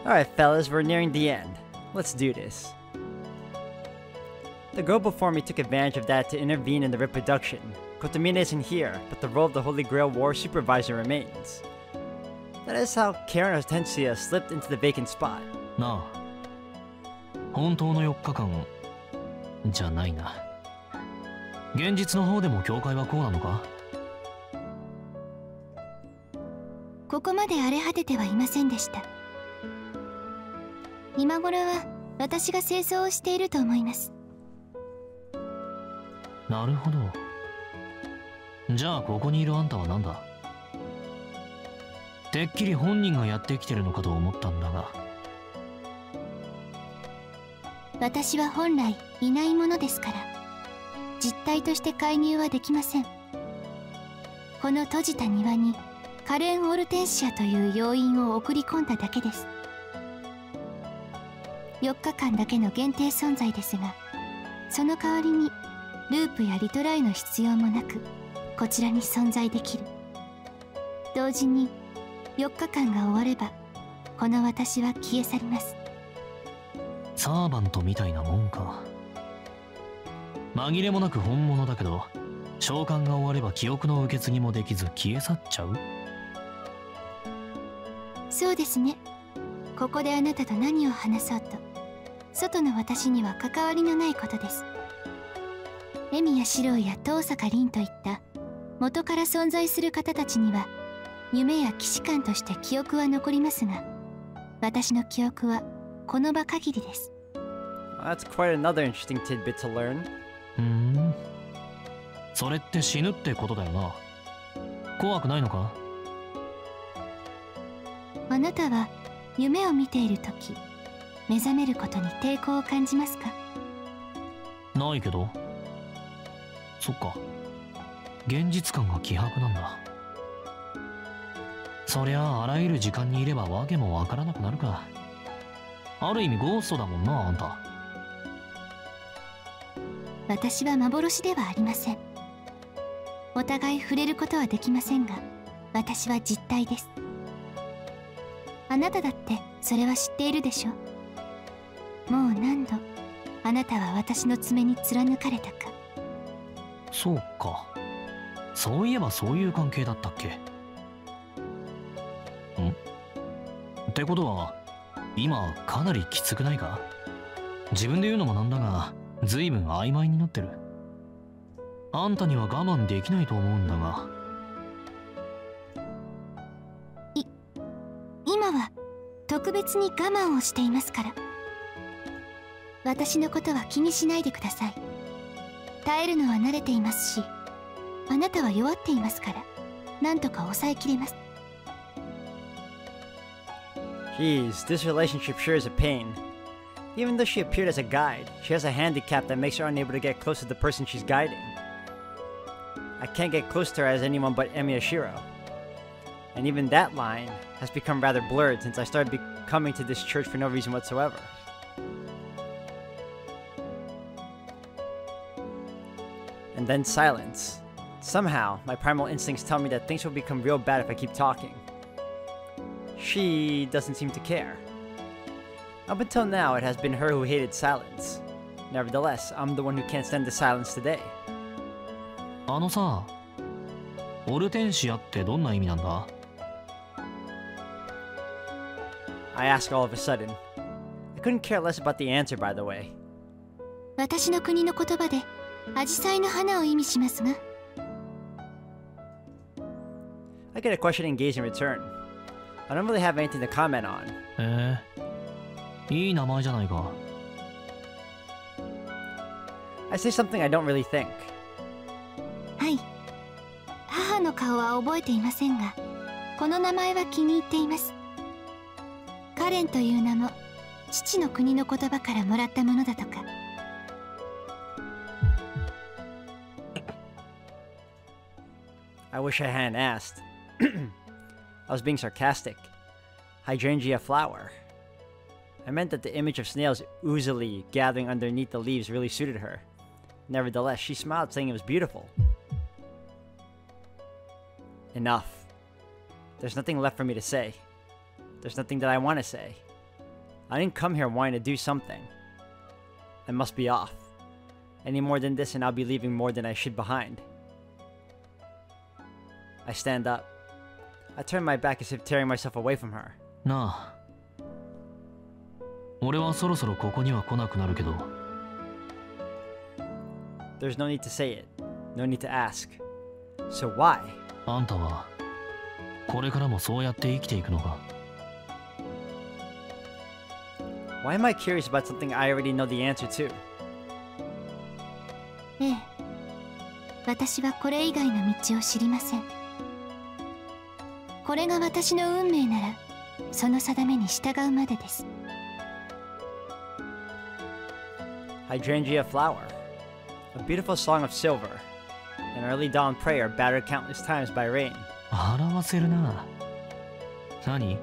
Alright, fellas, we're nearing the end. Let's do this. The girl before me took advantage of that to intervene in the reproduction. Kotomina isn't here, but the role of the Holy Grail War Supervisor remains. That is how Karen Hortensia slipped into the vacant spot. なあ、本当の4日間じゃないな。現実の方でも教会はこうなのか？ここまで荒れ果ててはいませんでした。今頃は私が清掃をしていると思います。なるほど。じゃあここにいるあんたは何だ？てっきり本人がやってきてるのかと思ったんだが。私は本来いないものですから、実体として介入はできません。この閉じた庭にカレン・オルテンシアという要員を送り込んだだけです。4日間だけの限定存在ですが、その代わりにループやリトライの必要もなくこちらに存在できる。同時に4日間が終わればこの私は消え去ります。サーバントみたいなもんか。紛れもなく本物だけど、召喚が終われば記憶の受け継ぎもできず消え去っちゃう？そうですね。ここであなたと何を話そうと、外の私には関わりのないことです。エミやシロウや遠坂凛といった元から存在する方たちには夢や騎士官として記憶は残りますが、私の記憶はこの場限りです。That's quite another interesting tidbit to learn. それって死ぬってことだよな。怖くないのか？あなたは夢を見ているとき、目覚めることに抵抗を感じますか？ないけど。そっか。現実感が希薄なんだ。そりゃあ、あらゆる時間にいれば訳もわからなくなるか。ある意味ゴーストだもんな、あんた。私は幻ではありません。お互い触れることはできませんが、私は実体です。あなただってそれは知っているでしょ。もう何度あなたは私の爪に貫かれたか。そうか。そういえばそういう関係だったっけ？ってことは今かなりきつくないか？自分で言うのもなんだが随分曖昧になってる。あんたには我慢できないと思うんだが。今は特別に我慢をしていますから。私のことは気にしないでください。耐えるのは慣れていますし、あなたは弱っていますから、なんとか抑えきれます。Jeez, this relationship sure is a pain. Even though she appeared as a guide, she has a handicap that makes her unable to get close to the person she's guiding. I can't get close to her as anyone but Emiyashiro. And even that line has become rather blurred since I started coming to this church for no reason whatsoever. And then silence. Somehow, my primal instincts tell me that things will become real bad if I keep talking. She doesn't seem to care. Up until now, it has been her who hated silence. Nevertheless, I'm the one who can't stand the silence today. あのさ、オルテンシアってどんな意味なんだ？ I ask all of a sudden. I couldn't care less about the answer, by the way. 私の国の言葉でアジサイの花を意味しますが。I get a question engaged in return. I don't really have anything to comment on. いい名前じゃないか。I say something I don't really think. はい。母の顔は覚えていませんが、この名前は気に入っています。カレンという名も父の国の言葉からもらったものだとか。I wish I hadn't asked. I was being sarcastic. Hydrangea flower. I meant that the image of snails oozily gathering underneath the leaves really suited her. Nevertheless, she smiled, saying it was beautiful. Enough. There's nothing left for me to say. There's nothing that I want to say. I didn't come here wanting to do something. I must be off. Any more than this and I'll be leaving more than I should behind. I stand up. I turn my back as if tearing myself away from her. なあ。俺はそろそろここには来なくなるけど。There's no need to say it. No need to ask. So why? あんたはこれからもそうやって生きていくのか？ Why am I curious about something I already know the answer to? ええ。私はこれ以外の道を知りません。これが私の運命なら、その定めに従うまでです。Hydrangea flower. A beautiful song of silver. An early dawn prayer battered countless times by rain. 表せるな。何？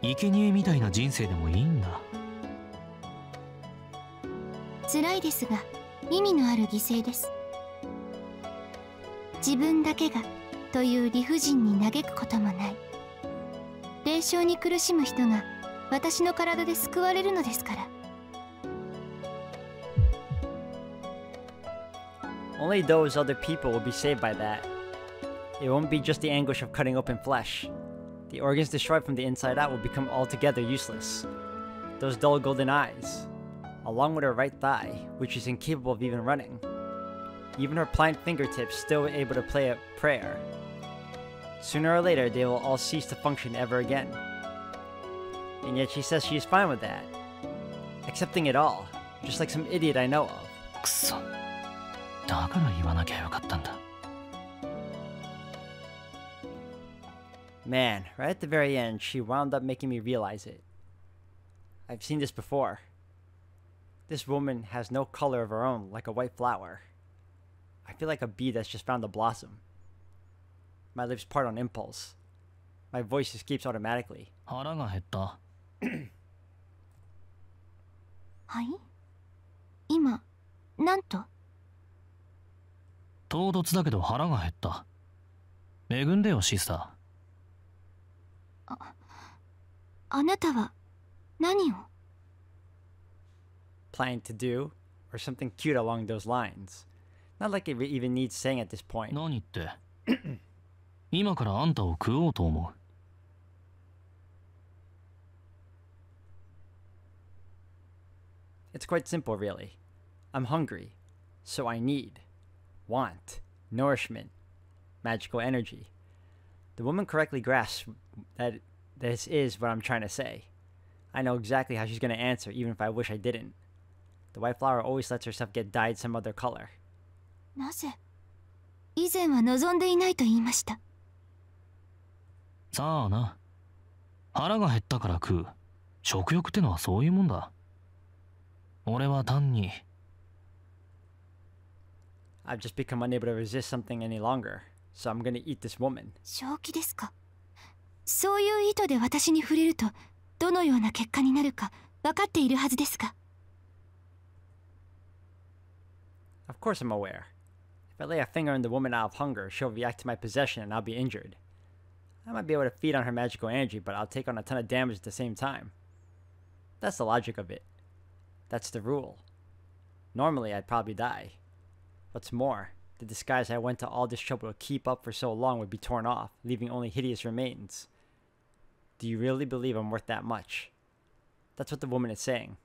生贄みたいな人生でもいいんだ。辛いですが、意味のある犠牲です。自分だけがという理不尽に嘆くこともない。霊障に苦しむ人が私の体で救われるのですから。Only those other people will be saved by that. It won't be just the anguish of cutting open flesh. The organs destroyed from the inside out will become altogether useless. Those dull golden eyes, along with her right thigh, which is incapable of even running. Even her pliant fingertips still able to play a prayer. Sooner or later, they will all cease to function ever again. And yet she says she is fine with that. Accepting it all, just like some idiot I know of. くそ。だから言わなきゃよかったんだ。Man, right at the very end, she wound up making me realize it. I've seen this before. This woman has no color of her own, like a white flower. I feel like a bee that's just found a blossom. My lips part on impulse. My voice escapes automatically. 腹が減った。はい？今、なんと？唐突だけど腹が減った。恵んでよ、シスター。あなたは何を？ Planning to do, or something cute along those lines. Not like it even needs saying at this point. 何って。今からあんたを食おうと思う。It's quite simple, really. I'm hungry, so I want, nourishment, magical energy. The woman correctly grasps that this is what I'm trying to say. I know exactly how she's going to answer, even if I wish I didn't. The white flower always lets herself get dyed some other color. なぜ？以前は望んでいないと言いました。さあな。腹が減ったから食う。食欲ってのはそういうもんだ。俺は単に。I've just become unable to resist something any longer, so I'm gonna eat this woman. 正気ですか？そういう意図で私に触れると、どのような結果になるか分かっているはずですが。Of course I'm aware. If I lay a finger on the woman out of hunger, she'll react to my possession and I'll be injured. I might be able to feed on her magical energy, but I'll take on a ton of damage at the same time. That's the logic of it. That's the rule. Normally, I'd probably die. What's more, the disguise I went to all this trouble to keep up for so long would be torn off, leaving only hideous remains. Do you really believe I'm worth that much? That's what the woman is saying.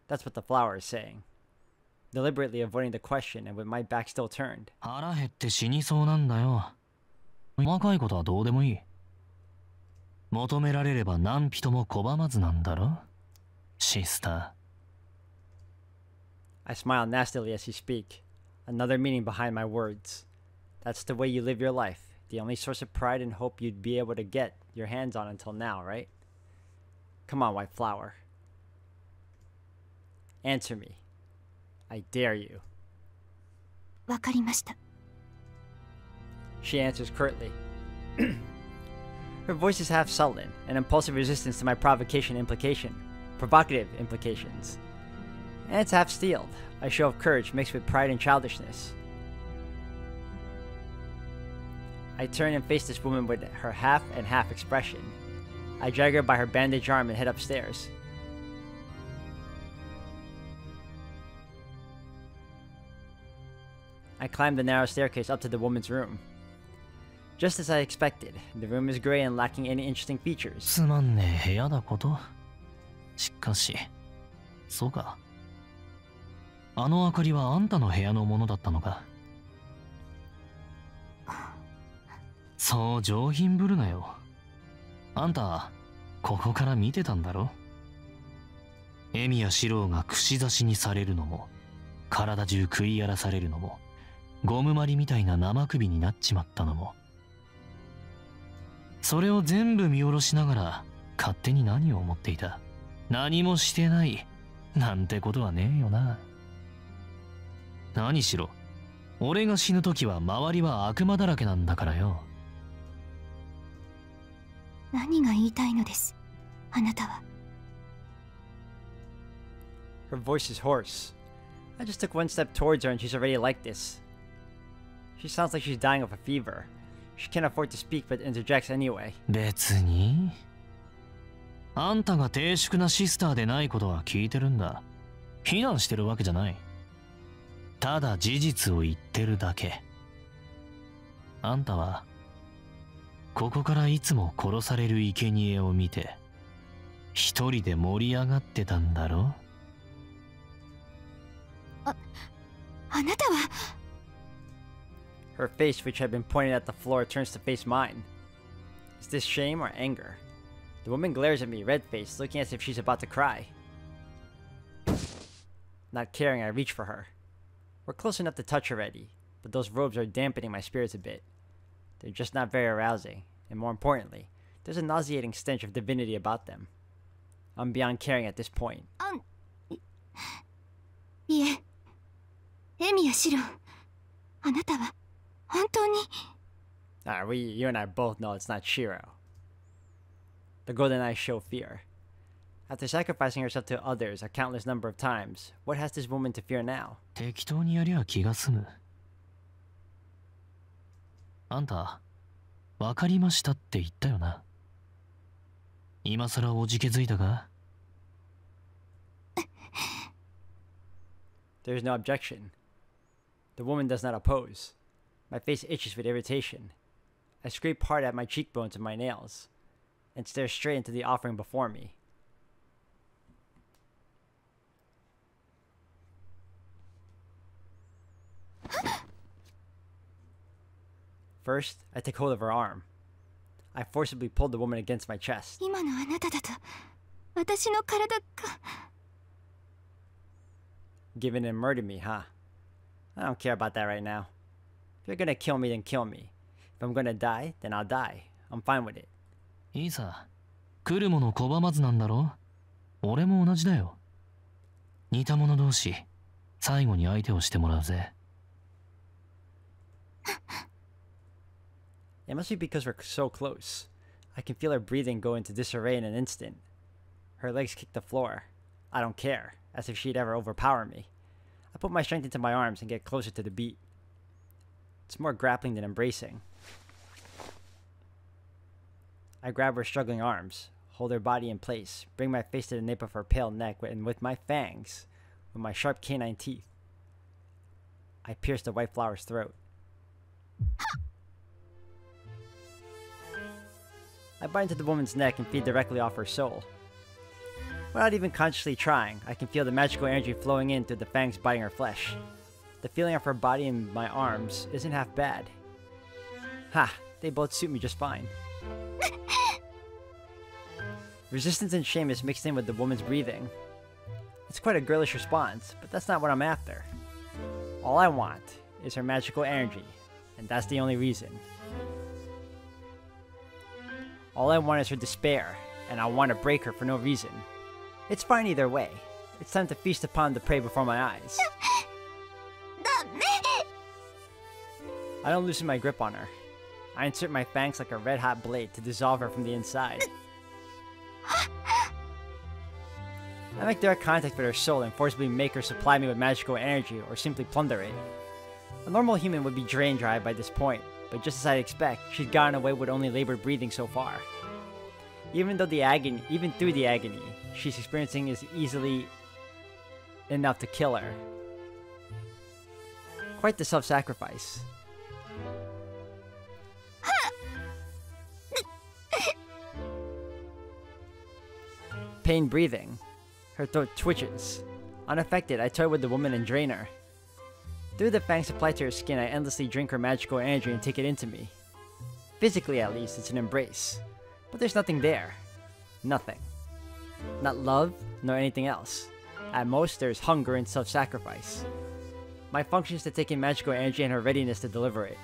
That's what the flower is saying. Deliberately avoiding the question and with my back still turned. 腹減って死にそうなんだよ。細かいことはどうでもいい。求められれば何人も拒まずなんだろ、シスター。I smile nastily as you speak. Another meaning behind my words. That's the way you live your life. The only source of pride and hope you'd be able to get your hands on until now, right? Come on, white flower. Answer me. I dare you. わかりました。She answers curtly. Her voice is half sullen, an impulsive resistance to my provocative implications. And it's half steeled, a show of courage mixed with pride and childishness. I turn and face this woman with her half and half expression. I drag her by her bandaged arm and head upstairs. I climb the narrow staircase up to the woman's room. Just as I expected, the room is gray and lacking any interesting features. つまんねえ部屋だこと。しかし、そうか。あの明かりはあんたの部屋のものだったのか。そう上品ぶるなよ。あんた、ここから見てたんだろ。エミやシローが串刺しにされるのも、体中食い荒らされるのも、ゴムまりみたいな生首になっちまったのも。それを全部見下ろしながら、勝手に何を思っていた。何もしてない、なんてことはねえよな。何しろ、俺が死ぬ時は周りは悪魔だらけなんだからよ。何が言いたいのです、あなたは。Her voice is hoarse. I just took one step towards her and she's already like this. She sounds like she's dying of a fever. She can't afford to speak but interjects anyway. 別に。あんたが低粛なシスターでないことは聞いてるんだ。非難してるわけじゃない。ただ事実を言ってるだけ。あんたは、ここからいつも殺される生贄を見て、一人で盛り上がってたんだろ。あなたは。Her face, which had been pointed at the floor, turns to face mine. Is this shame or anger? The woman glares at me, red-faced, looking as if she's about to cry. Not caring, I reach for her. We're close enough to touch already, but those robes are dampening my spirits a bit. They're just not very arousing, and more importantly, there's a nauseating stench of divinity about them. I'm beyond caring at this point. いえ、エミやシロ、あなたは本当に。You and I both know it's not Shiro. The golden eyes show fear. After sacrificing herself to others a countless number of times, what has this woman to fear now? 適当にやりゃ気が済む。あんた、わかりましたって言ったよな。今さらおじけづいたか？ There is no objection. The woman does not oppose. My face itches with irritation. I scrape hard at my cheekbones with my nails, and stare straight into the offering before me. First, I take hold of her arm. I forcibly pull the woman against my chest. 今のあなただと、私の体が。Give in and murder me, huh? I don't care about that right now. If you're gonna kill me, then kill me. If I'm gonna die, then I'll die. I'm fine with it. いいさ。来るもの拒まずなんだろ？俺も同じだよ。似た者同士、最後に相手をしてもらうぜ。It must be because we're so close. I can feel her breathing go into disarray in an instant. Her legs kick the floor. I don't care, as if she'd ever overpower me. I put my strength into my arms and get closer to the beat. It's more grappling than embracing. I grab her struggling arms, hold her body in place, bring my face to the nape of her pale neck, and with my fangs, with my sharp canine teeth, I pierce the white flower's throat. I bite into the woman's neck and feed directly off her soul. Without even consciously trying, I can feel the magical energy flowing in through the fangs biting her flesh. The feeling of her body in my arms isn't half bad. Ha! They both suit me just fine. Resistance and shame is mixed in with the woman's breathing. It's quite a girlish response, but that's not what I'm after. All I want is her magical energy, and that's the only reason. All I want is her despair, and I want to break her for no reason. It's fine either way. It's time to feast upon the prey before my eyes. I don't loosen my grip on her. I insert my fangs like a red-hot blade to dissolve her from the inside. I make direct contact with her soul and forcibly make her supply me with magical energy or simply plunder it. A normal human would be drained dry by this point, but just as I'd expect, she'd gotten away with only labored breathing so far. Even through the agony she's experiencing is easily enough to kill her. quite the self-sacrifice. Pain breathing. Her throat twitches. Unaffected, I toy with the woman and drain her. Through the fangs applied to her skin, I endlessly drink her magical energy and take it into me. Physically, at least, it's an embrace. But there's nothing there. Nothing. Not love, nor anything else. At most, there's hunger and self-sacrifice. My function is to take in magical energy and her readiness to deliver it.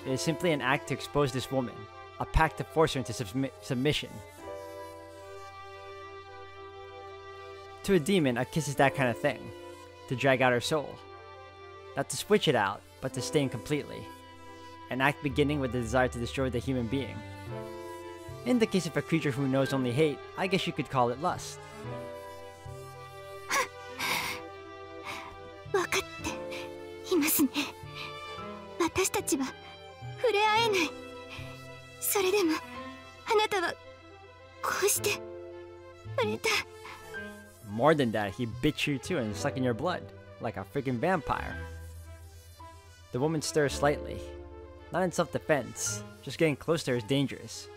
It is simply an act to expose this woman, a pact to force her into submission. To a demon, a kiss is that kind of thing. To drag out her soul. Not to switch it out, but to stain completely. An act beginning with the desire to destroy the human being. In the case of a creature who knows only hate, I guess you could call it lust. 分かっていますね。私たちは触れ合えない。それでもあなたはこうして触れた。 More than that, he bit you too and sucking your blood, like a freaking vampire. The woman stirs slightly. Not in self-defense, just getting close to her is dangerous.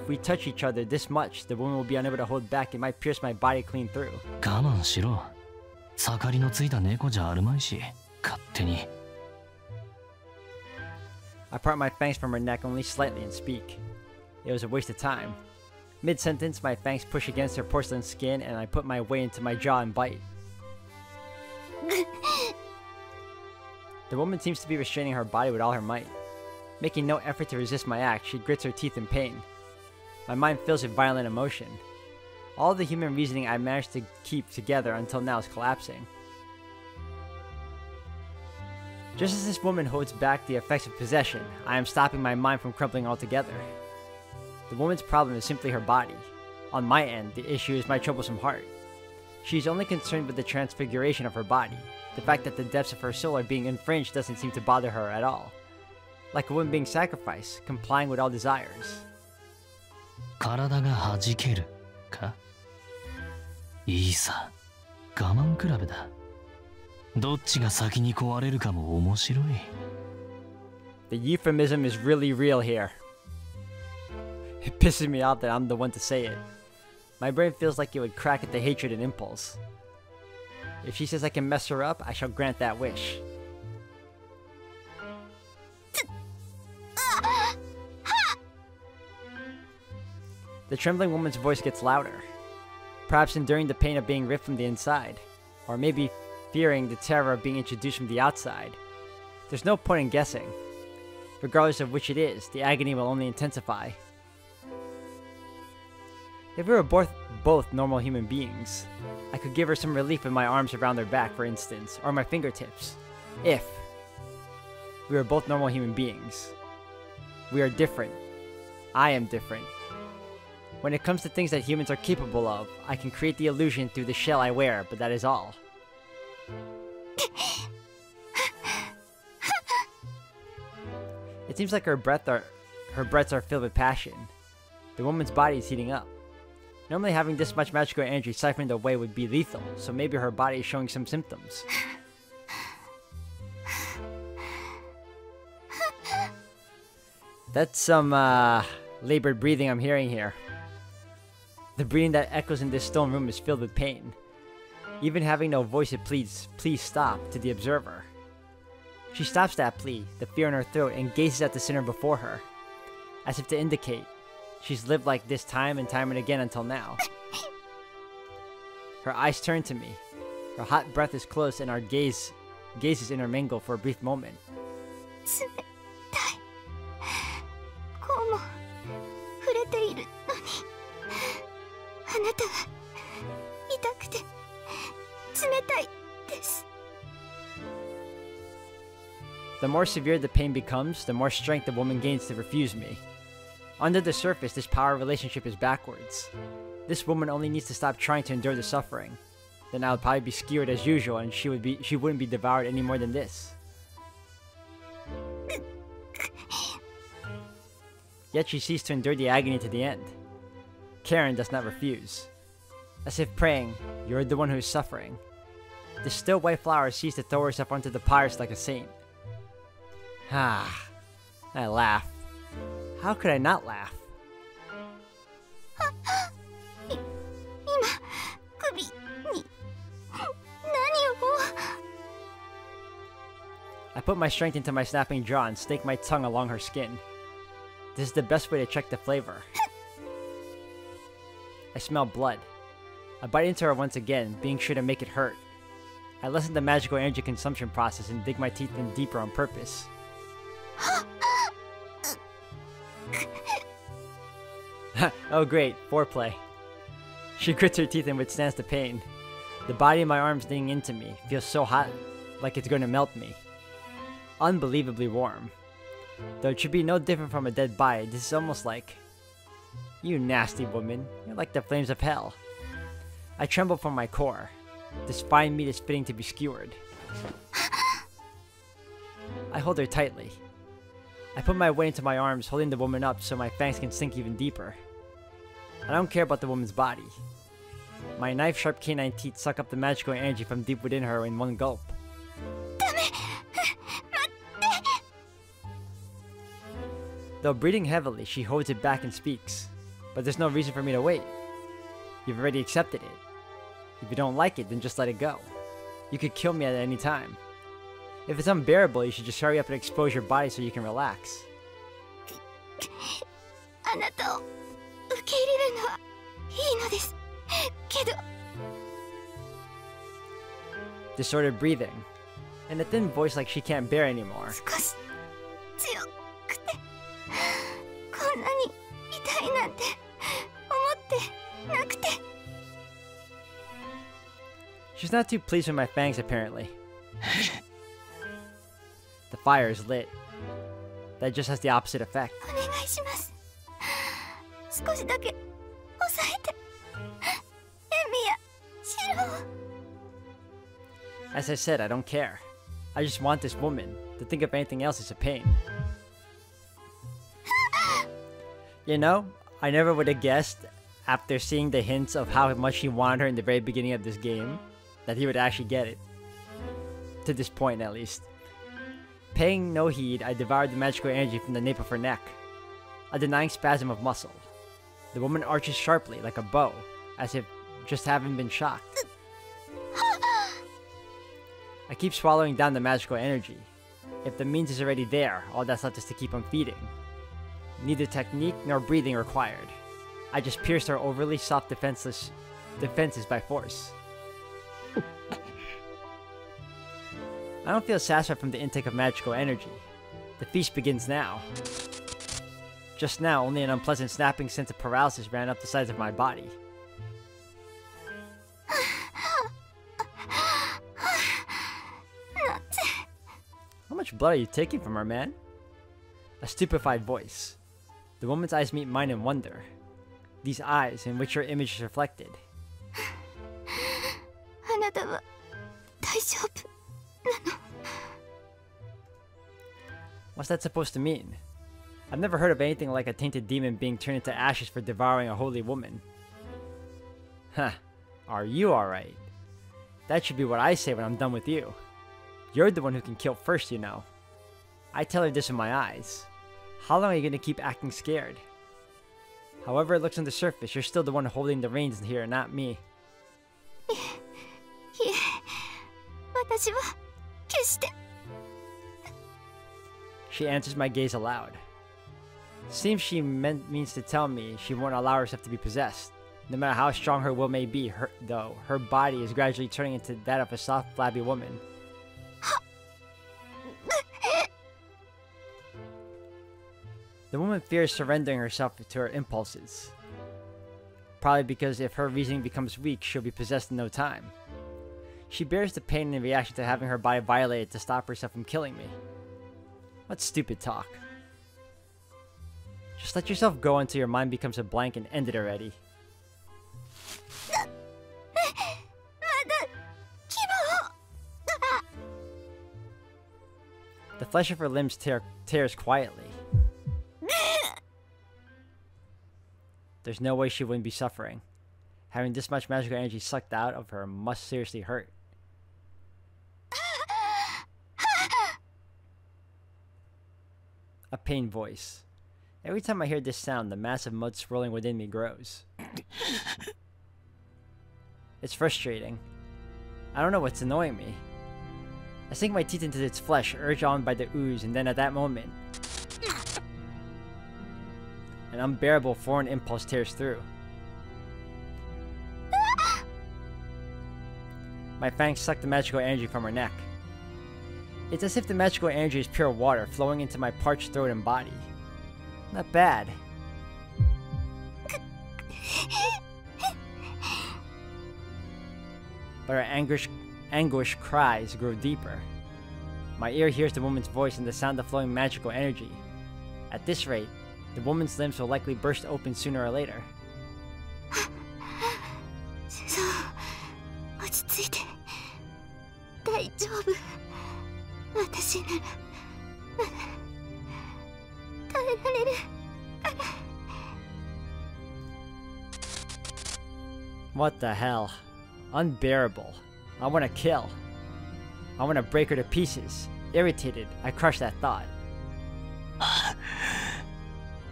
If we touch each other this much, the woman will be unable to hold back and might pierce my body clean through. 我慢しろ。盛りのついた猫じゃあるまいし、勝手に。I part my fangs from her neck only slightly and speak. It was a waste of time. Mid-sentence, my fangs push against her porcelain skin and I put my way into my jaw and bite. The woman seems to be restraining her body with all her might. Making no effort to resist my act, she grits her teeth in pain. My mind fills with violent emotion. All the human reasoning I managed to keep together until now is collapsing. Just as this woman holds back the effects of possession, I am stopping my mind from crumbling altogether. The woman's problem is simply her body. On my end, the issue is my troublesome heart. She is only concerned with the transfiguration of her body. The fact that the depths of her soul are being infringed doesn't seem to bother her at all. Like a woman being sacrificed, complying with all desires. 体が弾けるかいいさ、我慢比べだ。どっちが先に壊れるかも面白い。The euphemism is really real here. It pisses me off that I'm the one to say it. My brain feels like it would crack at the hatred and impulse. If she says I can mess her up, I shall grant that wish. The trembling woman's voice gets louder. Perhaps enduring the pain of being ripped from the inside. Or maybe fearing the terror of being introduced from the outside. There's no point in guessing. Regardless of which it is, the agony will only intensify. If we were both normal human beings, I could give her some relief with my arms around her back, for instance, or my fingertips. If we were both normal human beings. We are different. I am different. When it comes to things that humans are capable of, I can create the illusion through the shell I wear, but that is all. It seems like her breaths are filled with passion. The woman's body is heating up. Normally having this much magical energy siphoned away would be lethal, so maybe her body is showing some symptoms. That's some labored breathing I'm hearing here. The breathing that echoes in this stone room is filled with pain. Even having no voice, it pleads, "Please stop," to the observer. She stops that plea, the fear in her throat, and gazes at the sinner before her, as if to indicate she's lived like this time and again until now. Her eyes turn to me. Her hot breath is close and our gazes intermingle for a brief moment. こうも触れているのにあなたは痛くて冷たいです。 The more severe the pain becomes, the more strength the woman gains to refuse me. Under the surface, this power relationship is backwards. This woman only needs to stop trying to endure the suffering. Then I would probably be skewered as usual and she wouldn't be devoured any more than this. Yet she sees to endure the agony to the end. Karen does not refuse. As if praying, "You're the one who is suffering." The still white flower sees to throw herself onto the pyres like a saint. Ah, I laugh. How could I not laugh? 今首に何を I put my strength into my snapping jaw and stake my tongue along her skin. This is the best way to check the flavor. I smell blood. I bite into her once again, being sure to make it hurt. I lessen the magical energy consumption process and dig my teeth in deeper on purpose. Oh great, foreplay. She grits her teeth and withstands the pain. The body of my arms digging into me feels so hot, like it's going to melt me. Unbelievably warm. Though it should be no different from a dead body, this is almost like... You nasty woman, you're like the flames of hell. I tremble from my core. This fine meat is fitting to be skewered. I hold her tightly. I put my weight into my arms, holding the woman up so my fangs can sink even deeper. I don't care about the woman's body. My knife-sharp canine teeth suck up the magical energy from deep within her in one gulp. Though breathing heavily, she holds it back and speaks. But there's no reason for me to wait. You've already accepted it. If you don't like it, then just let it go. You could kill me at any time. If it's unbearable, you should just hurry up and expose your body so you can relax. あなたを受け入れるのはいいのですけど Disordered breathing, and a thin voice like she can't bear anymore. 少し強くてこんなに痛いなんて思ってなくて She's not too pleased with my fangs, apparently. The fire is lit. That just has the opposite effect. お願いします少しだけ抑えてエミやシロを As I said, I don't care. I just want this woman. To think of anything else is a pain. You know, I never would have guessed, after seeing the hints of how much he wanted her in the very beginning of this game, that he would actually get it. To this point, at least. Paying no heed, I devoured the magical energy from the nape of her neck. A denying spasm of muscle. The woman arches sharply, like a bow, as if just having been shocked. I keep swallowing down the magical energy. If the means is already there, all that's left is to keep on feeding. Neither technique nor breathing required. I just pierced her overly soft defenses by force. I don't feel satisfied from the intake of magical energy. The feast begins now. Just now, only an unpleasant snapping sense of paralysis ran up the sides of my body. How much blood are you taking from her, man? A stupefied voice. The woman's eyes meet mine in wonder. These eyes in which her image is reflected. あなたは大丈夫なの What's that supposed to mean? I've never heard of anything like a tainted demon being turned into ashes for devouring a holy woman. Huh. Are you alright? That should be what I say when I'm done with you. You're the one who can kill first, you know. I tell her this with my eyes. How long are you gonna keep acting scared? However it looks on the surface, you're still the one holding the reins here, not me. いえ私は決して She answers my gaze aloud. Seems she means to tell me she won't allow herself to be possessed. No matter how strong her will may be, her body is gradually turning into that of a soft, flabby woman. The woman fears surrendering herself to her impulses. Probably because if her reasoning becomes weak, she'll be possessed in no time. She bears the pain in reaction to having her body violated to stop herself from killing me. What stupid talk. Just let yourself go until your mind becomes a blank and end it already. The flesh of her limbs tears quietly. There's no way she wouldn't be suffering. Having this much magical energy sucked out of her must seriously hurt. A pain voice. Every time I hear this sound, the massive mud swirling within me grows. It's frustrating. I don't know what's annoying me. I sink my teeth into its flesh, urged on by the ooze, and then at that moment, an unbearable foreign impulse tears through. My fangs suck the magical energy from her neck. It's as if the magical energy is pure water flowing into my parched throat and body. Not bad. But her anguish cries grow deeper. My ear hears the woman's voice and the sound of flowing magical energy. At this rate, the woman's limbs will likely burst open sooner or later. What the hell? Unbearable. I want to kill. I want to break her to pieces. Irritated, I crush that thought.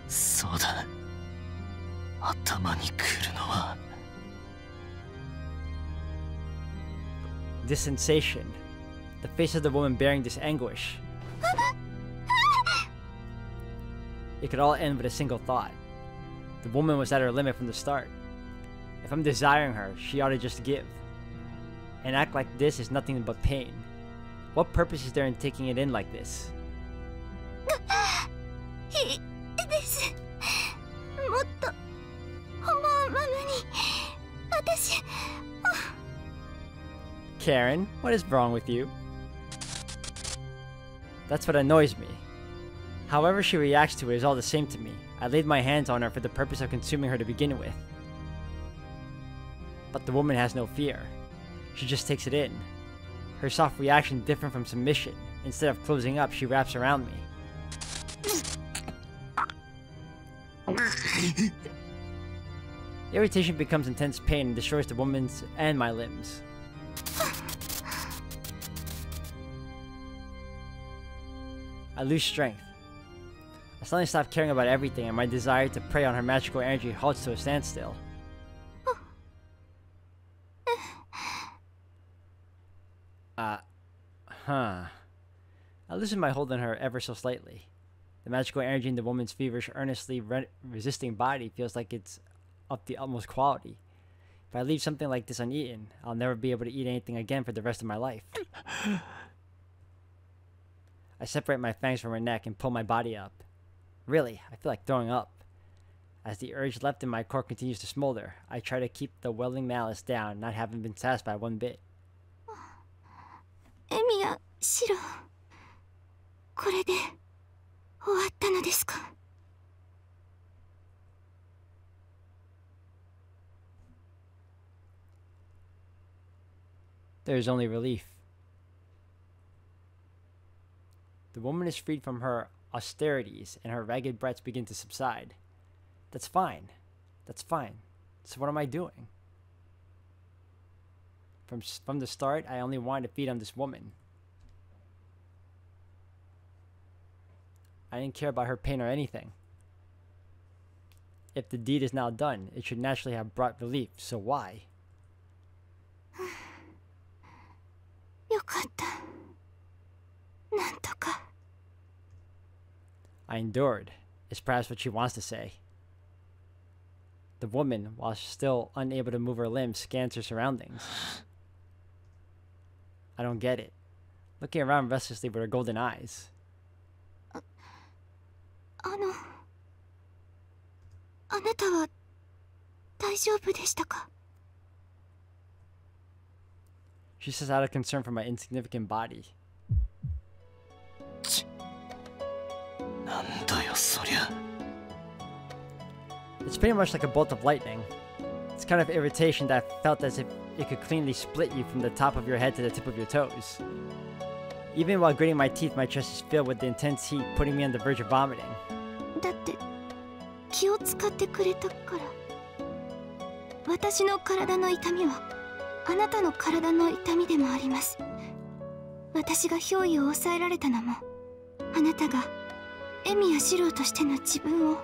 そうだ。頭に来るのは。This sensation. The face of the woman bearing this anguish. It could all end with a single thought. The woman was at her limit from the start. If I'm desiring her, she ought to just give. An act like this is nothing but pain. What purpose is there in taking it in like this? Karen, what is wrong with you? That's what annoys me. However she reacts to it is all the same to me. I laid my hands on her for the purpose of consuming her to begin with. But the woman has no fear. She just takes it in. Her soft reaction different from submission. Instead of closing up, she wraps around me. Irritation becomes intense pain and destroys the woman's and my limbs. I lose strength. I suddenly stop caring about everything and my desire to prey on her magical energy halts to a standstill. I loosen my hold on her ever so slightly. The magical energy in the woman's feverish, earnestly resisting body feels like it's of the utmost quality. If I leave something like this uneaten, I'll never be able to eat anything again for the rest of my life. I separate my fangs from her neck and pull my body up. Really, I feel like throwing up. As the urge left in my core continues to smolder, I try to keep the welling malice down, not having been satisfied one bit. Emiya, Shiro, これで終わったのですか? There is only relief. The woman is freed from her austerities, and her ragged breaths begin to subside. That's fine. That's fine. So what am I doing? From the start, I only wanted to feed on this woman. I didn't care about her pain or anything. If the deed is now done, it should naturally have brought relief, so why? よかった。なんとか。I endured, is perhaps what she wants to say. The woman, while still unable to move her limbs, scans her surroundings. I don't get it. Looking around restlessly with her golden eyes. あなたは大丈夫でしたか? She says out of concern for my insignificant body. なんだよそりゃ。 It's pretty much like a bolt of lightning. It's kind of irritation that felt as if it could cleanly split you from the top of your head to the tip of your toes. Even while gritting my teeth, my chest is filled with the intense heat, putting me on the verge of vomiting. だって気を使ってくれたから。私の体の痛みはあなたの体の痛みでもあります。私が憑依を抑えられたのもあなたがエミやシロウとしての自分を